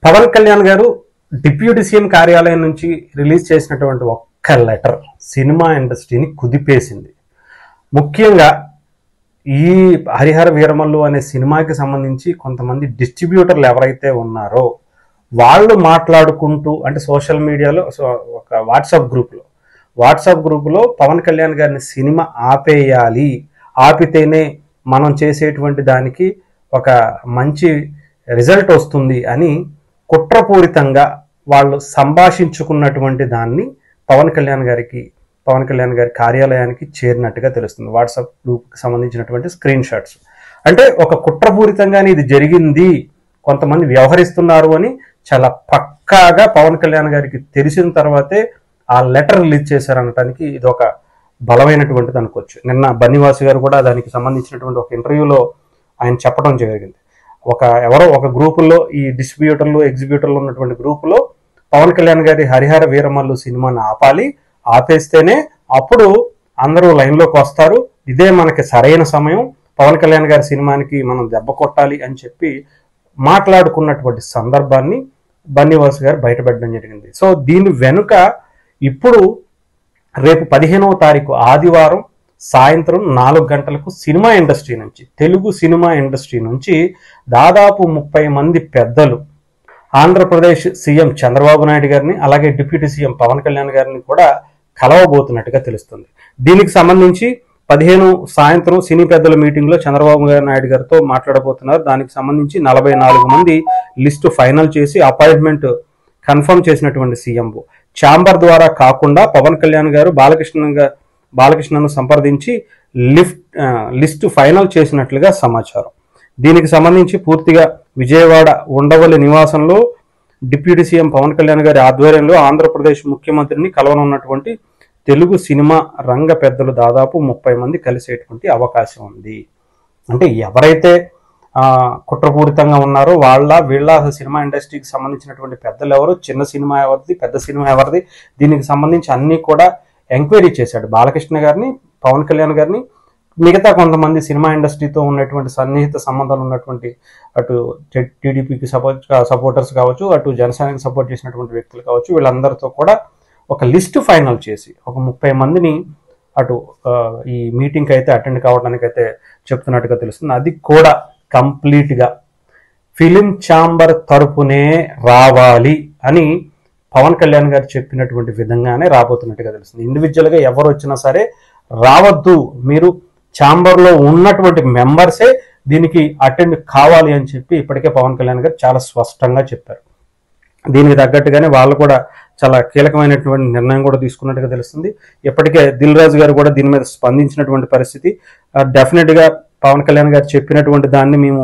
పవన్ కళ్యాణ్ గారు deputy CM కార్యాలయం నుంచి రిలీజ్ చేసినటువంటి ఒక్క లెటర్ సినిమా ఇండస్ట్రీని కుదిపేసింది. ముఖ్యంగా ఈ హరిహర వీరమల్లు అనే సినిమాకి సంబంధించి కొంతమంది డిస్ట్రిబ్యూటర్లు ఎవరైతే ఉన్నారో వాళ్ళు మాట్లాడుకుంటూ, అంటే సోషల్ మీడియాలో ఒక వాట్సాప్ గ్రూపులో పవన్ కళ్యాణ్ గారిని సినిమా ఆపేయాలి, ఆపితేనే మనం చేసేటువంటి దానికి ఒక మంచి రిజల్ట్ వస్తుంది అని కుట్రపూరితంగా వాళ్ళు సంభాషించుకున్నటువంటి దాన్ని పవన్ కళ్యాణ్ గారి కార్యాలయానికి చేరినట్టుగా తెలుస్తుంది. వాట్సాప్ గ్రూప్కి సంబంధించినటువంటి స్క్రీన్ షాట్స్. అంటే ఒక కుట్రపూరితంగానే ఇది జరిగింది, కొంతమంది వ్యవహరిస్తున్నారు అని చాలా పక్కాగా పవన్ కళ్యాణ్ గారికి తెలిసిన తర్వాతే ఆ లెటర్ రిలీజ్ చేశారనటానికి ఇది ఒక బలమైనటువంటిది అనుకోవచ్చు. నిన్న బన్నివాసు గారు కూడా దానికి సంబంధించినటువంటి ఒక ఇంటర్వ్యూలో ఆయన చెప్పడం జరిగింది. ఎవరో ఒక గ్రూపుల్లో, ఈ డిస్ట్రిబ్యూటర్లు ఎగ్జిబ్యూటర్లు ఉన్నటువంటి గ్రూపులో పవన్ కళ్యాణ్ గారి హరిహర వీరమల్లు సినిమాని ఆపాలి, ఆపేస్తేనే అప్పుడు అందరూ లైన్లోకి వస్తారు, ఇదే మనకి సరైన సమయం, పవన్ కళ్యాణ్ గారి సినిమానికి మనం దెబ్బ కొట్టాలి అని చెప్పి మాట్లాడుకున్నటువంటి సందర్భాన్ని బన్నివాసు గారు బయటపెట్టడం జరిగింది. సో దీని వెనుక ఇప్పుడు రేపు 15వ తారీఖు ఆదివారం సాయంత్రం 4 గంటలకు సినిమా ఇండస్ట్రీ నుంచి, తెలుగు సినిమా ఇండస్ట్రీ నుంచి దాదాపు 30 మంది పెద్దలు ఆంధ్రప్రదేశ్ సీఎం చంద్రబాబు నాయుడు గారిని, అలాగే డిప్యూటీ సీఎం పవన్ కళ్యాణ్ గారిని కూడా కలవబోతున్నట్టుగా తెలుస్తుంది. దీనికి సంబంధించి 15 సాయంత్రం సినీ పెద్దల మీటింగ్లో చంద్రబాబు నాయుడు గారితో మాట్లాడబోతున్నారు. దానికి సంబంధించి 44 మంది లిస్టు ఫైనల్ చేసి అపాయింట్మెంట్ కన్ఫర్మ్ చేసినటువంటి సీఎం ఛాంబర్ ద్వారా కాకుండా పవన్ కళ్యాణ్ గారు బాలకృష్ణను సంప్రదించి లిస్టు ఫైనల్ చేసినట్లుగా సమాచారం. దీనికి సంబంధించి పూర్తిగా విజయవాడ ఉండవల్లి నివాసంలో డిప్యూటీ సీఎం పవన్ కళ్యాణ్ గారి ఆధ్వర్యంలో ఆంధ్రప్రదేశ్ ముఖ్యమంత్రిని కలవనున్నటువంటి తెలుగు సినిమా రంగ పెద్దలు దాదాపు 30 మంది కలిసేటువంటి అవకాశం ఉంది. అంటే ఎవరైతే కుట్రపూరితంగా ఉన్నారో వీళ్ళ సినిమా ఇండస్ట్రీకి సంబంధించినటువంటి పెద్దలు ఎవరు, చిన్న సినిమా ఎవరిది, పెద్ద సినిమా ఎవరిది, దీనికి సంబంధించి అన్నీ కూడా ఎంక్వైరీ చేశాడు బాలకృష్ణ గారిని, పవన్ కళ్యాణ్ గారిని, మిగతా కొంతమంది సినిమా ఇండస్ట్రీతో ఉన్నటువంటి సన్నిహిత సంబంధాలు ఉన్నటువంటి అటు టీడీపీకి సపోర్టర్స్ కావచ్చు, అటు జనసేనకి సపోర్ట్ చేసినటువంటి వ్యక్తులు కావచ్చు, వీళ్ళందరితో కూడా ఒక లిస్టు ఫైనల్ చేసి ఒక 30 మందిని అటు ఈ మీటింగ్కి అయితే అటెండ్ కావడానికి అయితే చెప్తున్నట్టుగా తెలుస్తుంది. అది కూడా కంప్లీట్గా ఫిలిం ఛాంబర్ తరపునే రావాలి అని పవన్ కళ్యాణ్ గారు చెప్పినటువంటి విధంగానే రాబోతున్నట్టుగా తెలుస్తుంది. ఇండివిజువల్గా ఎవరు వచ్చినా సరే రావద్దు, మీరు ఛాంబర్లో ఉన్నటువంటి మెంబర్సే దీనికి అటెండ్ కావాలి అని చెప్పి ఇప్పటికే పవన్ కళ్యాణ్ గారు చాలా స్పష్టంగా చెప్పారు. దీనికి తగ్గట్టుగానే వాళ్ళు కూడా చాలా కీలకమైనటువంటి నిర్ణయం కూడా తీసుకున్నట్టుగా తెలుస్తుంది. ఇప్పటికే దిల్ రాజు గారు కూడా దీని మీద స్పందించినటువంటి పరిస్థితి. డెఫినెట్గా పవన్ కళ్యాణ్ గారు చెప్పినటువంటి దాన్ని మేము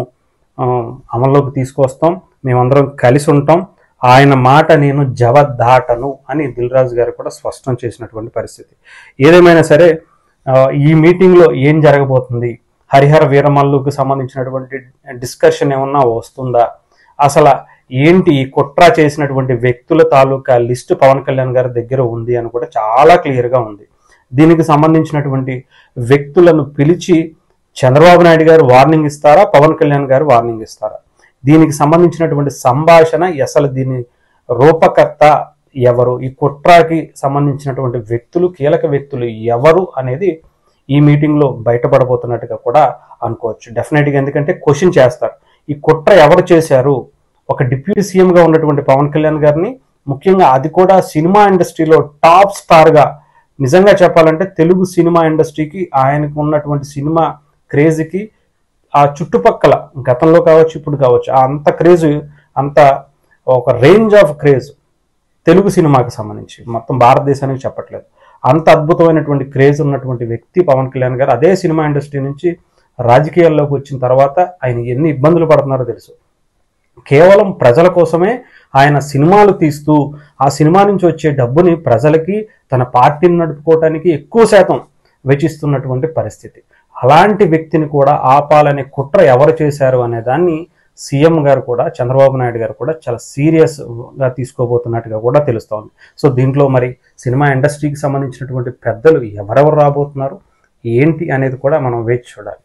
అమల్లోకి తీసుకొస్తాం, మేమందరం కలిసి ఉంటాం, ఆయన మాట నేను జవదాటను అని దిల్ రాజు గారు కూడా స్పష్టం చేసినటువంటి పరిస్థితి. ఏదేమైనా సరే ఈ మీటింగ్లో ఏం జరగబోతుంది, హరిహర వీరమల్లుకు సంబంధించినటువంటి డిస్కషన్ ఏమన్నా వస్తుందా, అసలు ఏంటి ఈ కుట్ర చేసినటువంటి వ్యక్తుల తాలూకా లిస్టు పవన్ కళ్యాణ్ గారి దగ్గర ఉంది అని కూడా చాలా క్లియర్గా ఉంది. దీనికి సంబంధించినటువంటి వ్యక్తులను పిలిచి చంద్రబాబు నాయుడు గారు వార్నింగ్ ఇస్తారా, పవన్ కళ్యాణ్ గారు వార్నింగ్ ఇస్తారా, దీనికి సంబంధించినటువంటి సంభాషణ, అసలు దీని రూపకర్త ఎవరు, ఈ కుట్రకి సంబంధించినటువంటి వ్యక్తులు, కీలక వ్యక్తులు ఎవరు అనేది ఈ మీటింగ్లో బయటపడబోతున్నట్టుగా కూడా అనుకోవచ్చు డెఫినెట్గా. ఎందుకంటే క్వశ్చన్ చేస్తారు, ఈ కుట్ర ఎవరు చేశారు, ఒక డిప్యూటీ సీఎంగా ఉన్నటువంటి పవన్ కళ్యాణ్ గారిని, ముఖ్యంగా అది కూడా సినిమా ఇండస్ట్రీలో టాప్ స్టార్గా, నిజంగా చెప్పాలంటే తెలుగు సినిమా ఇండస్ట్రీకి ఆయనకు ఉన్నటువంటి సినిమా క్రేజ్కి ఆ చుట్టుపక్కల గతంలో కావచ్చు ఇప్పుడు కావచ్చు అంత క్రేజ్, అంత ఒక రేంజ్ ఆఫ్ క్రేజ్ తెలుగు సినిమాకి సంబంధించి మొత్తం భారతదేశానికి చెప్పట్లేదు, అంత అద్భుతమైనటువంటి క్రేజ్ ఉన్నటువంటి వ్యక్తి పవన్ కళ్యాణ్ గారు. అదే సినిమా ఇండస్ట్రీ నుంచి రాజకీయాల్లోకి వచ్చిన తర్వాత ఆయన ఎన్ని ఇబ్బందులు పడుతున్నారో తెలుసు. కేవలం ప్రజల కోసమే ఆయన సినిమాలు తీస్తూ ఆ సినిమా నుంచి వచ్చే డబ్బుని ప్రజలకి, తన పార్టీని నడుపుకోవటానికి ఎక్కువ శాతం వెచ్చిస్తున్నటువంటి పరిస్థితి. అలాంటి వ్యక్తిని కూడా ఆపాలనే కుట్ర ఎవరు చేశారు అనే దాన్ని సీఎం గారు కూడా, చంద్రబాబు నాయుడు గారు కూడా చాలా సీరియస్గా తీసుకోబోతున్నట్టుగా కూడా తెలుస్తోంది. సో దీంట్లో మరి సినిమా ఇండస్ట్రీకి సంబంధించినటువంటి పెద్దలు ఎవరెవరు రాబోతున్నారు ఏంటి అనేది కూడా మనం వేచి చూడాలి.